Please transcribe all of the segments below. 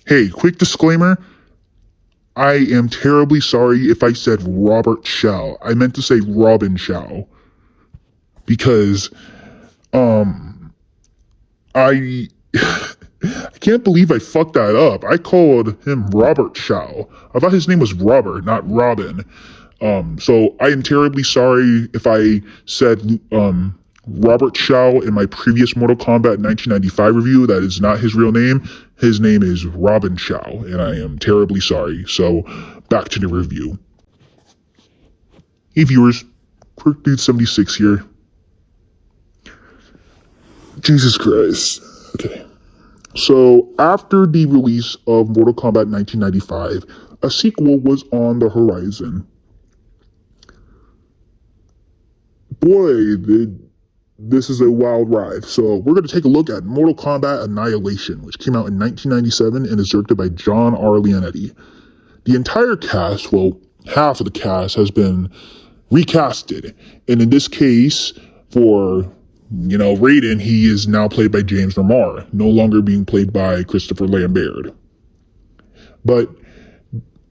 Hey, quick disclaimer. I am terribly sorry if I said Robert Shou. I meant to say Robin Shou. Because, I... I can't believe I fucked that up. I called him Robert Shou. I thought his name was Robert, not Robin. So I am terribly sorry if I said, Robert Shou in my previous Mortal Kombat 1995 review. That is not his real name. His name is Robin Shou, and I am terribly sorry. So, back to the review. Hey viewers, Quirk Dude 76 here. Jesus Christ. Okay. So, after the release of Mortal Kombat 1995, a sequel was on the horizon. Boy, this is a wild ride. So we're going to take a look at Mortal Kombat Annihilation, which came out in 1997 and is directed by John R. Leonetti. The entire cast, well, half of the cast has been recasted. And in this case, for, Raiden, he is now played by James Remar, no longer being played by Christopher Lambert. But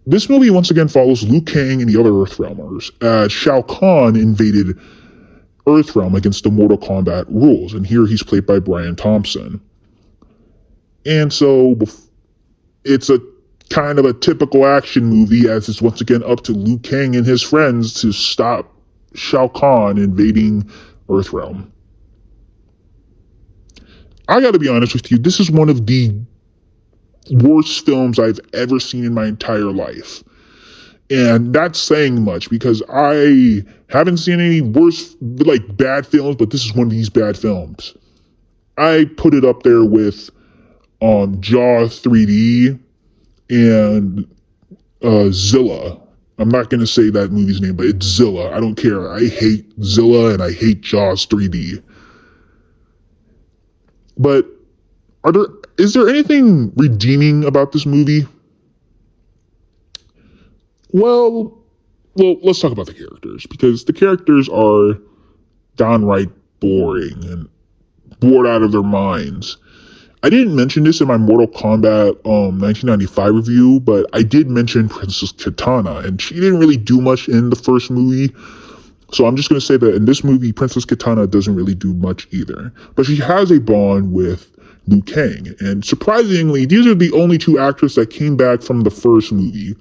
this movie once again follows Liu Kang and the other Earthrealmers as Shao Kahn invaded Earthrealm against the Mortal Kombat rules, and here he's played by Brian Thompson. And so it's a kind of a typical action movie, as it's once again up to Liu Kang and his friends to stop Shao Kahn invading Earthrealm. I gotta be honest with you, this is one of the worst films I've ever seen in my entire life. And that's saying much, because I haven't seen any worse, bad films, but this is one of these bad films. I put it up there with Jaws 3D and Zilla. I'm not going to say that movie's name, but it's Zilla. I don't care. I hate Zilla and I hate Jaws 3D. But is there anything redeeming about this movie? Well, let's talk about the characters, because the characters are downright boring and bored out of their minds. I didn't mention this in my Mortal Kombat 1995 review, but I did mention Princess Kitana, and she didn't really do much in the first movie. So I'm just going to say that in this movie, Princess Kitana doesn't really do much either. But she has a bond with Liu Kang. And surprisingly, these are the only two actors that came back from the first movie.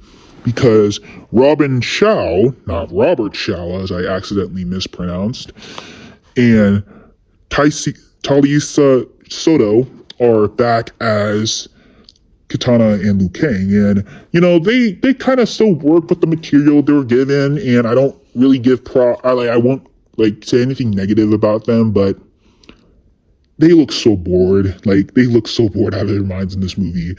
Because Robin Shou, not Robert Shou, as I accidentally mispronounced, and Talisa Soto are back as Kitana and Liu Kang. And, they kind of still work with the material they were given, and I don't really give I won't, say anything negative about them, but they look so bored. They look so bored out of their minds in this movie.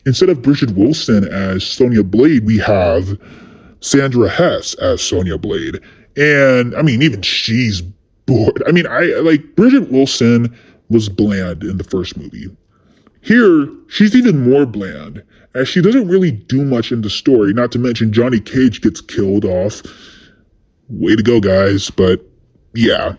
Instead of Bridget Wilson as Sonya Blade, we have Sandra Hess as Sonya Blade. And, even she's bored. Bridget Wilson was bland in the first movie. Here, she's even more bland, as she doesn't really do much in the story, not to mention Johnny Cage gets killed off. Way to go, guys, but yeah.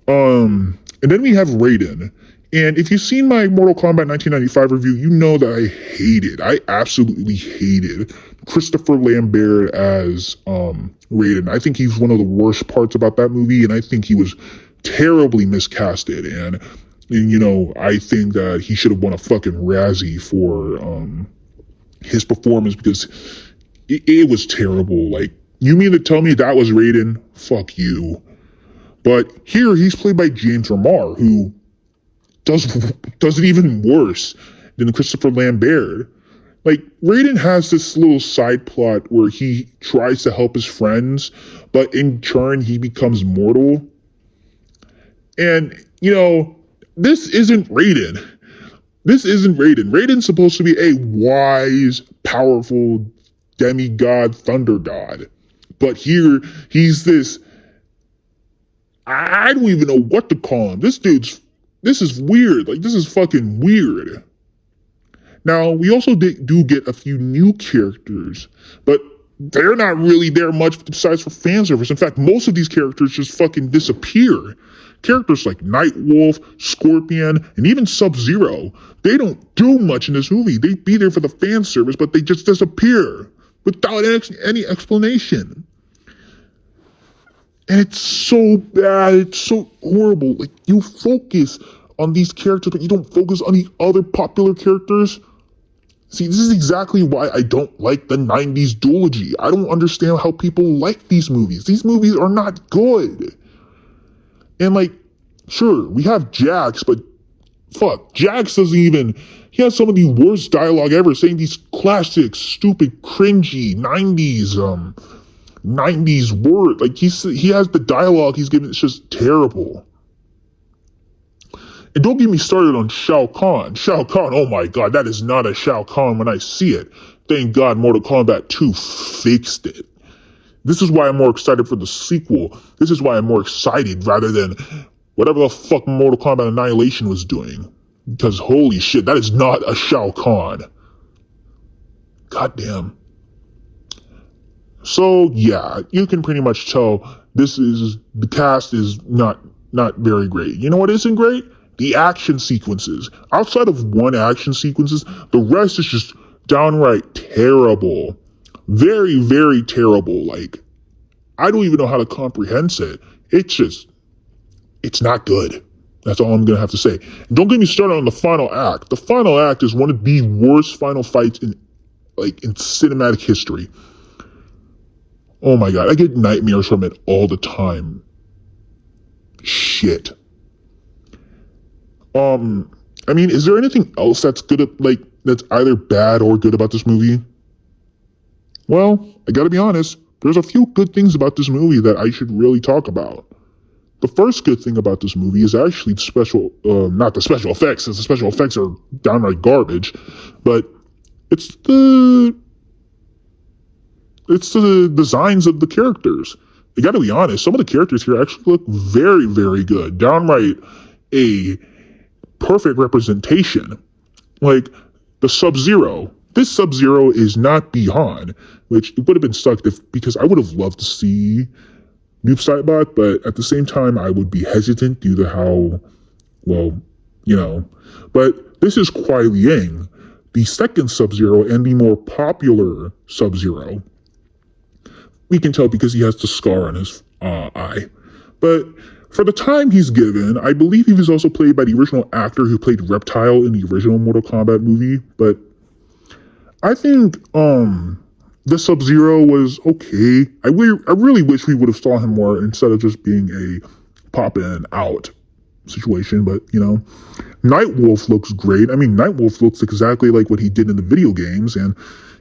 And then we have Raiden. And if you've seen my Mortal Kombat 1995 review, you know that I absolutely hated Christopher Lambert as Raiden. I think he's one of the worst parts about that movie, and I think he was terribly miscasted. And I think that he should have won a fucking Razzie for his performance, because it was terrible. You mean to tell me that was Raiden? Fuck you. But here, he's played by James Remar, who does it even worse than Christopher Lambert. Raiden has this little side plot where he tries to help his friends, but in turn, he becomes mortal. And, this isn't Raiden. This isn't Raiden. Raiden's supposed to be a wise, powerful demigod thunder god. But here, he's this, I don't even know what to call him. This is weird. This is fucking weird. Now, we also do get a few new characters, but they're not really there much besides for fan service. In fact, most of these characters just fucking disappear. characters like Nightwolf, Scorpion, and even Sub-Zero, they don't do much in this movie. They be there for the fan service, but they just disappear without any explanation. And it's so bad. It's so horrible. Like, you focus on these characters, but you don't focus on the other popular characters. See, this is exactly why I don't like the 90s duology. I don't understand how people like these movies. These movies are not good. And like, sure, we have Jax, but fuck, Jax doesn't even, he has some of the worst dialogue ever, saying these classic, stupid, cringy 90s words. Like, he has the dialogue he's giving, it's just terrible. And don't get me started on Shao Kahn. Shao Kahn, oh my god, that is not a Shao Kahn when I see it. Thank God Mortal Kombat 2 fixed it. This is why I'm more excited for the sequel. This is why I'm more excited rather than whatever the fuck Mortal Kombat Annihilation was doing. Because holy shit, that is not a Shao Kahn. Goddamn. So yeah, you can pretty much tell the cast is not very great. You know what isn't great? The action sequences. Outside of one action sequences, the rest is just downright terrible. Very, very terrible. Like, I don't even know how to comprehend it. It's not good. That's all I'm going to have to say. And don't get me started on the final act. The final act is one of the worst final fights in cinematic history. Oh my god, I get nightmares from it all the time. Shit. I mean, is there anything else that's that's either bad or good about this movie? Well, I gotta be honest, there's a few good things about this movie that I should really talk about. The first good thing about this movie is actually not the special effects, since the special effects are downright garbage, but it's the designs of the characters. I gotta be honest, some of the characters here actually look very, very good. Downright a perfect representation. Like the Sub-Zero. This Sub-Zero is not Bi-Han, which it would have been stuck because I would have loved to see Noob Saibot, but at the same time I would be hesitant due to how, well, you know. But this is Kuai Liang, the second Sub-Zero and the more popular Sub-Zero. We can tell because he has the scar on his eye. But for the time he's given, I believe he was also played by the original actor who played Reptile in the original Mortal Kombat movie. But I think the Sub-Zero was okay. I really wish we would have saw him more instead of just being a pop-in out situation. But, you know, Nightwolf looks great. I mean, Nightwolf looks exactly like what he did in the video games. And,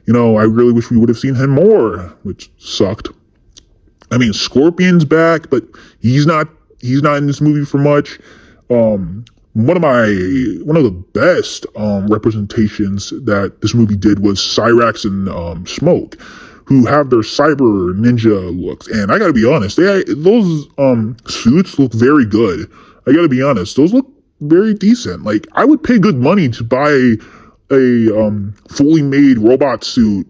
you know, I really wish we would have seen him more, which sucked. I mean, Scorpion's back, but he's not in this movie for much. One of the best representations that this movie did was Cyrax and Smoke, who have their cyber ninja looks. And I gotta be honest, those suits look very good. I gotta be honest, those look very decent. Like, I would pay good money to buy a fully made robot suit,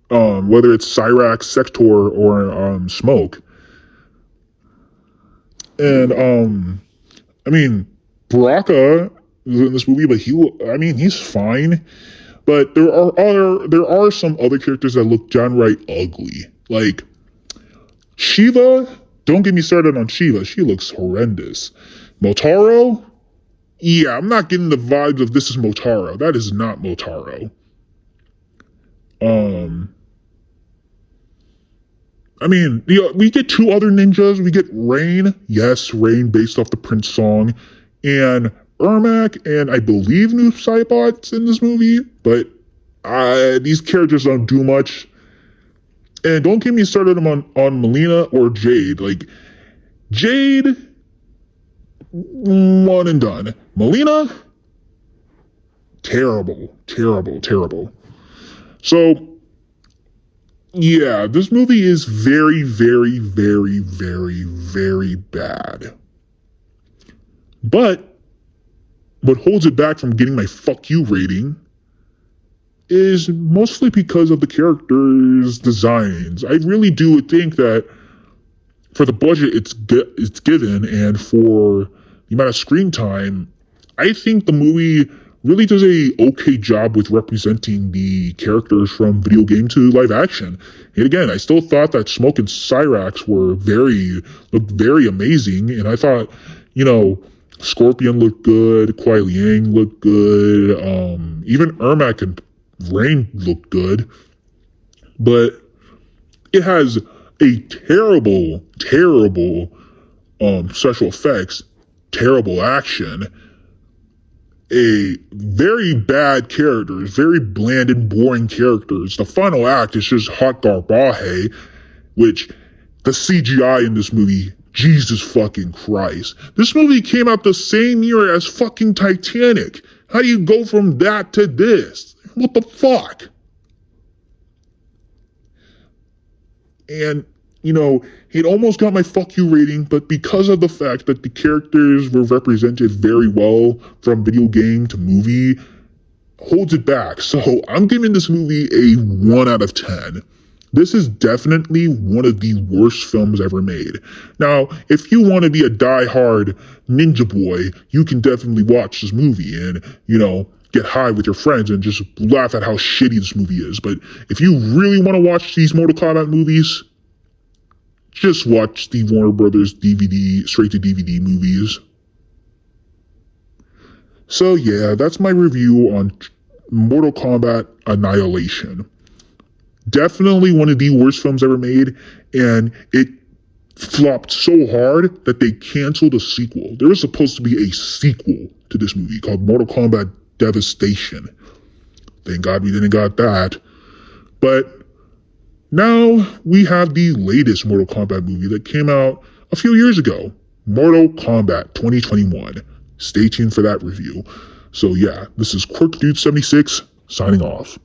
whether it's Cyrax, Sector, or Smoke. And I mean, Baraka is in this movie, but he's fine. But there are some other characters that look downright ugly. Like Shiva, don't get me started on Shiva. She looks horrendous. Motaro, yeah, I'm not getting the vibes of this is Motaro. That is not Motaro. I mean, we get two other ninjas. We get Rain. Yes, Rain based off the Prince song. And Ermac and I believe Noob Saibot's in this movie. But these characters don't do much. And don't get me started on Melina or Jade. Like, Jade, one and done. Melina, terrible, terrible, terrible. So, yeah, this movie is very, very, very, very, very bad. But what holds it back from getting my fuck you rating is mostly because of the characters' designs. I really do think that for the budget it's given and for the amount of screen time, I think the movie really does a okay job with representing the characters from video game to live action. And again, I still thought that Smoke and Cyrax looked very amazing, and I thought, Scorpion looked good, Kuai Liang looked good, even Ermac and Rain looked good, but it has a terrible special effects, terrible action, a very bad characters, very bland and boring characters. The final act is just hot garbage, which the CGI in this movie, Jesus fucking Christ. This movie came out the same year as fucking Titanic. How do you go from that to this? What the fuck? And, it almost got my fuck you rating, but because of the fact that the characters were represented very well from video game to movie, holds it back. So I'm giving this movie a 1 out of 10. This is definitely one of the worst films ever made. Now, if you want to be a die-hard ninja boy, you can definitely watch this movie and, get high with your friends and just laugh at how shitty this movie is. But if you really want to watch these Mortal Kombat movies, just watch the Warner Brothers DVD, straight to DVD movies. So yeah, that's my review on Mortal Kombat Annihilation. Definitely one of the worst films ever made, and it flopped so hard that they canceled a sequel. There was supposed to be a sequel to this movie called Mortal Kombat Devastation. Thank God we didn't got that. But now we have the latest Mortal Kombat movie that came out a few years ago, Mortal Kombat 2021. Stay tuned for that review. So yeah, this is QuirkDude76 signing off.